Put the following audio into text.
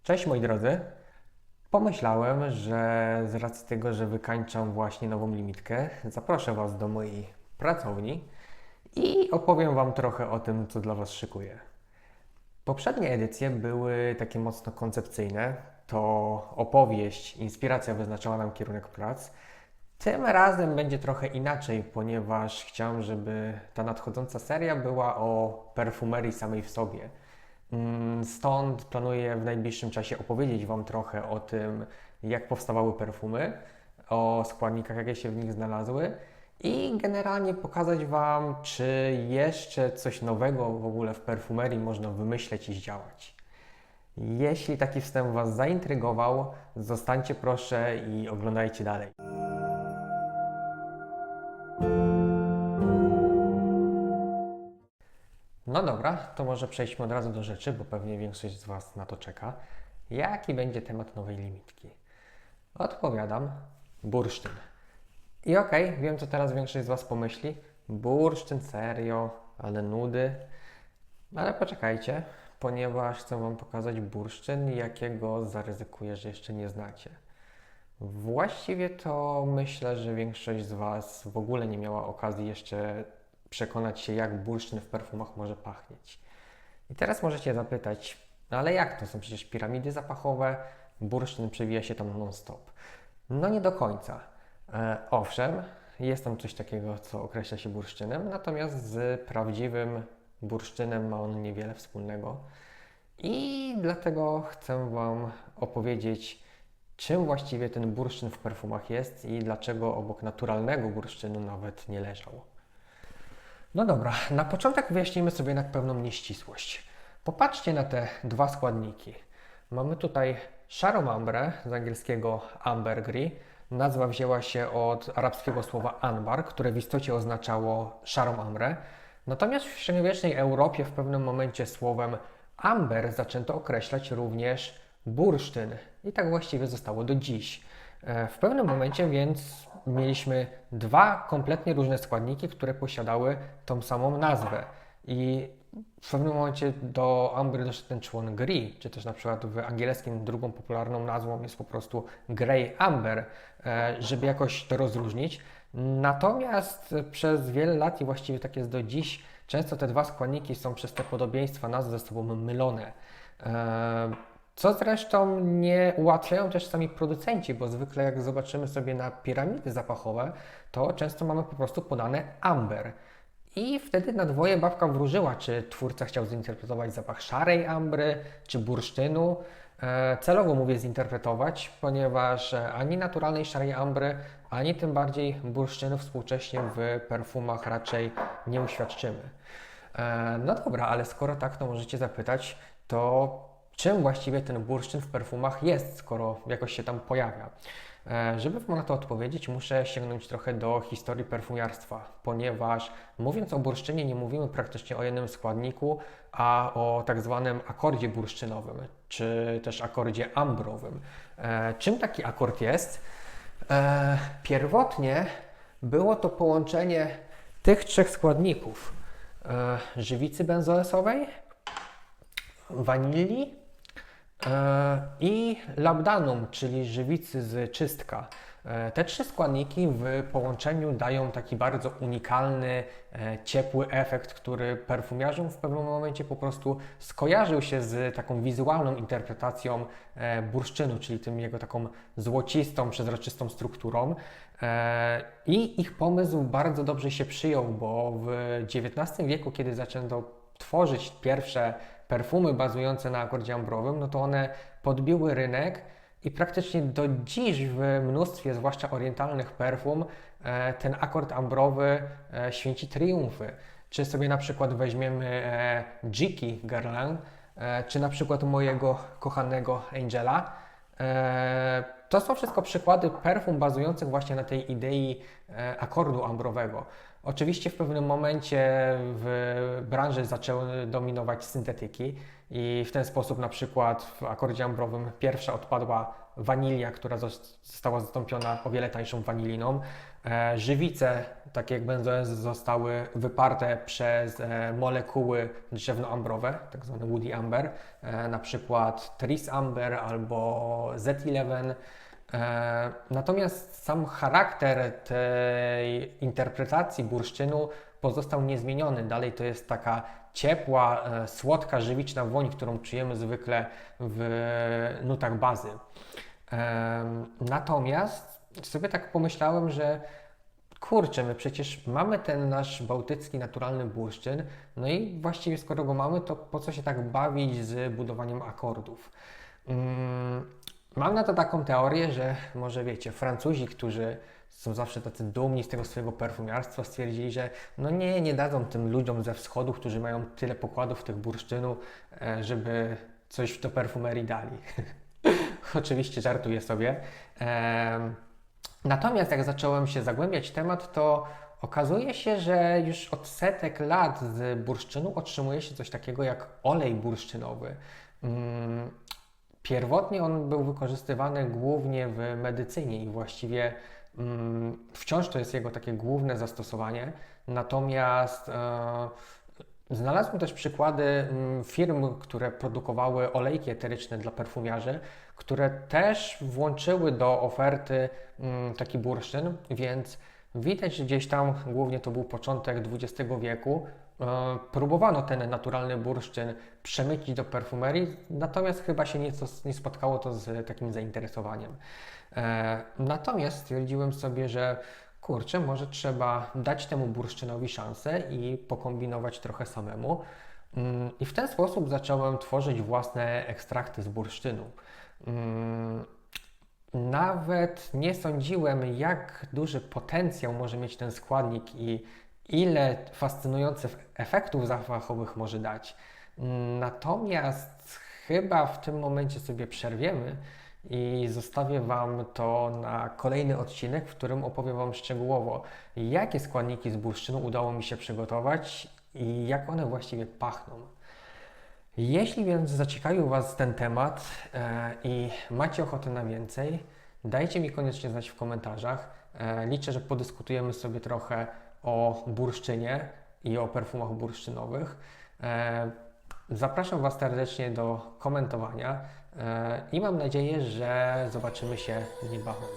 Cześć moi drodzy. Pomyślałem, że z racji tego, że wykańczam właśnie nową limitkę, zaproszę Was do mojej pracowni i opowiem Wam trochę o tym, co dla Was szykuję. Poprzednie edycje były takie mocno koncepcyjne. To opowieść, inspiracja wyznaczała nam kierunek prac. Tym razem będzie trochę inaczej, ponieważ chciałem, żeby ta nadchodząca seria była o perfumerii samej w sobie. Stąd planuję w najbliższym czasie opowiedzieć Wam trochę o tym, jak powstawały perfumy, o składnikach, jakie się w nich znalazły i generalnie pokazać Wam, czy jeszcze coś nowego w ogóle w perfumerii można wymyśleć i zdziałać. Jeśli taki wstęp Was zaintrygował, zostańcie proszę i oglądajcie dalej. No dobra, to może przejdźmy od razu do rzeczy, bo pewnie większość z Was na to czeka. Jaki będzie temat nowej limitki? Odpowiadam, bursztyn. I okej, wiem co teraz większość z Was pomyśli. Bursztyn, serio, ale nudy. Ale poczekajcie, ponieważ chcę Wam pokazać bursztyn, jakiego zaryzykuję, że jeszcze nie znacie. Właściwie to myślę, że większość z Was w ogóle nie miała okazji jeszcze przekonać się, jak bursztyn w perfumach może pachnieć. I teraz możecie zapytać, no ale jak to? Są przecież piramidy zapachowe, bursztyn przewija się tam non-stop. No nie do końca. Owszem, jest tam coś takiego, co określa się bursztynem, natomiast z prawdziwym bursztynem ma on niewiele wspólnego. I dlatego chcę Wam opowiedzieć, czym właściwie ten bursztyn w perfumach jest i dlaczego obok naturalnego bursztynu nawet nie leżał. No dobra, na początek wyjaśnijmy sobie jednak pewną nieścisłość. Popatrzcie na te dwa składniki. Mamy tutaj szarą ambrę, z angielskiego ambergris. Nazwa wzięła się od arabskiego słowa anbar, które w istocie oznaczało szarą ambrę. Natomiast w średniowiecznej Europie w pewnym momencie słowem amber zaczęto określać również bursztyn. I tak właściwie zostało do dziś. W pewnym momencie więc mieliśmy dwa kompletnie różne składniki, które posiadały tą samą nazwę. I w pewnym momencie do ambry doszedł ten człon gris, czy też na przykład w angielskim drugą popularną nazwą jest po prostu grey amber, żeby jakoś to rozróżnić. Natomiast przez wiele lat i właściwie tak jest do dziś, często te dwa składniki są przez te podobieństwa nazw ze sobą mylone. Co zresztą nie ułatwiają też sami producenci, bo zwykle jak zobaczymy sobie na piramidy zapachowe, to często mamy po prostu podane amber. I wtedy na dwoje babka wróżyła, czy twórca chciał zinterpretować zapach szarej ambry, czy bursztynu. Celowo mówię zinterpretować, ponieważ ani naturalnej szarej ambry, ani tym bardziej bursztynu współcześnie w perfumach raczej nie uświadczymy. No dobra, ale skoro tak, to możecie zapytać, to czym właściwie ten bursztyn w perfumach jest, skoro jakoś się tam pojawia? Żeby Wam na to odpowiedzieć, muszę sięgnąć trochę do historii perfumiarstwa, ponieważ mówiąc o bursztynie nie mówimy praktycznie o jednym składniku, a o tak zwanym akordzie bursztynowym, czy też akordzie ambrowym. Czym taki akord jest? Pierwotnie było to połączenie tych trzech składników. Żywicy benzoesowej, wanilii i labdanum, czyli żywicy z czystka. Te trzy składniki w połączeniu dają taki bardzo unikalny, ciepły efekt, który perfumiarzom w pewnym momencie po prostu skojarzył się z taką wizualną interpretacją bursztynu, czyli tym jego taką złocistą, przezroczystą strukturą. I ich pomysł bardzo dobrze się przyjął, bo w XIX wieku, kiedy zaczęto tworzyć pierwsze perfumy bazujące na akordzie ambrowym, no to one podbiły rynek i praktycznie do dziś w mnóstwie, zwłaszcza orientalnych perfum, ten akord ambrowy święci triumfy. Czy sobie na przykład weźmiemy Jiki Guerlain, czy na przykład mojego kochanego Angela. To są wszystko przykłady perfum bazujących właśnie na tej idei akordu ambrowego. Oczywiście w pewnym momencie w branży zaczęły dominować syntetyki i w ten sposób na przykład w akordzie ambrowym pierwsza odpadła wanilia, która została zastąpiona o wiele tańszą waniliną. Żywice, takie jak benzoezy, zostały wyparte przez molekuły drzewnoambrowe, tak zwane woody amber, na przykład Tris amber albo Z11. Natomiast sam charakter tej interpretacji bursztynu pozostał niezmieniony. Dalej to jest taka ciepła, słodka, żywiczna woń, którą czujemy zwykle w nutach bazy. Natomiast sobie tak pomyślałem, że kurczę, my przecież mamy ten nasz bałtycki naturalny bursztyn, no i właściwie skoro go mamy, to po co się tak bawić z budowaniem akordów? Mam na to taką teorię, że może wiecie, Francuzi, którzy są zawsze tacy dumni z tego swojego perfumiarstwa, stwierdzili, że no nie dadzą tym ludziom ze wschodu, którzy mają tyle pokładów tych bursztynu, żeby coś do perfumerii dali. Oczywiście żartuję sobie. Natomiast jak zacząłem się zagłębiać w temat, to okazuje się, że już od setek lat z bursztynu otrzymuje się coś takiego jak olej bursztynowy. Pierwotnie on był wykorzystywany głównie w medycynie i właściwie wciąż to jest jego takie główne zastosowanie. Natomiast znalazłem też przykłady firm, które produkowały olejki eteryczne dla perfumierzy, które też włączyły do oferty taki bursztyn, więc widać, że gdzieś tam, głównie to był początek XX wieku, próbowano ten naturalny bursztyn przemycić do perfumerii, natomiast chyba się nie spotkało to z takim zainteresowaniem. Natomiast stwierdziłem sobie, że kurczę, może trzeba dać temu bursztynowi szansę i pokombinować trochę samemu. I w ten sposób zacząłem tworzyć własne ekstrakty z bursztynu. Nawet nie sądziłem, jak duży potencjał może mieć ten składnik i ile fascynujących efektów zapachowych może dać. Natomiast chyba w tym momencie sobie przerwiemy i zostawię Wam to na kolejny odcinek, w którym opowiem Wam szczegółowo, jakie składniki z bursztynu udało mi się przygotować i jak one właściwie pachną. Jeśli więc zaciekawił Was ten temat i macie ochotę na więcej, dajcie mi koniecznie znać w komentarzach. Liczę, że podyskutujemy sobie trochę o bursztynie i o perfumach bursztynowych. Zapraszam Was serdecznie do komentowania i mam nadzieję, że zobaczymy się niebawem.